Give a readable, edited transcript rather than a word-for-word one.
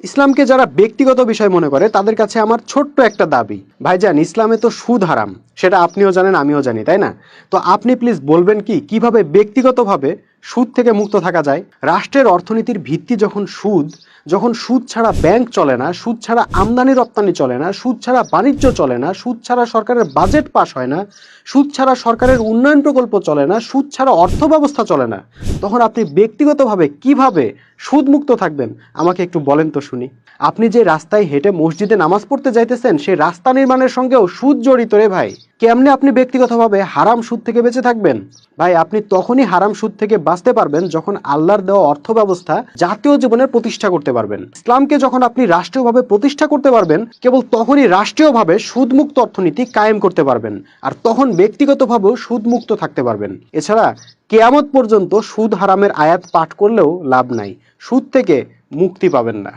ইসলামকে যারা ব্যক্তিগত বিষয় মনে করে তাদের কাছে আমার ছোট্ট একটা দাবি, ভাইজান ইসলামে তো সুদ হারাম, সেটা আপনিও জানেন আমিও জানি, তাই না? তো আপনি প্লিজ বলবেন কি কিভাবে ব্যক্তিগতভাবে সুদ থেকে মুক্ত থাকা যায়। রাষ্ট্রের অর্থনীতির ভিত্তি যখন সুদ, যখন সুদ ছাড়া ব্যাংক চলে না, সুদ ছাড়া আমদানি রপ্তানি চলে না, সুদ ছাড়া বাণিজ্য চলে না, সুদ ছাড়া সরকারের বাজেট পাস হয় না, সুদ ছাড়া সরকারের উন্নয়ন প্রকল্প চলে না, সুদ ছাড়া অর্থ ব্যবস্থা চলে না, তখন আপনি ব্যক্তিগতভাবে কিভাবে সুদ মুক্ত থাকবেন আমাকে একটু বলেন তো শুনি। আপনি যে রাস্তায় হেঁটে মসজিদে নামাজ পড়তে যাইতেছেন সেই রাস্তা নির্মাণের সঙ্গেও সুদ জড়িত রে ভাই। কেমনে আপনি ব্যক্তিগতভাবে হারাম সুদ থেকে বেঁচে থাকবেন? ভাই আপনি তখনই হারাম সুদ থেকে বাঁচতে পারবেন যখন আল্লাহর দেওয়া অর্থ ব্যবস্থা জাতীয় জীবনের প্রতিষ্ঠা করতে পারবেন। ইসলামকে যখন আপনি রাষ্ট্রীয়ভাবে প্রতিষ্ঠা করতে পারবেন, কেবল তখনই রাষ্ট্রীয়ভাবে সুদমুক্ত অর্থনীতি কায়েম করতে পারবেন, আর তখন ব্যক্তিগতভাবেও সুদমুক্ত থাকতে পারবেন। এছাড়া কিয়ামত পর্যন্ত সুদ হারামের আয়াত পাঠ করলেও লাভ নাই, সুদ থেকে মুক্তি পাবেন না।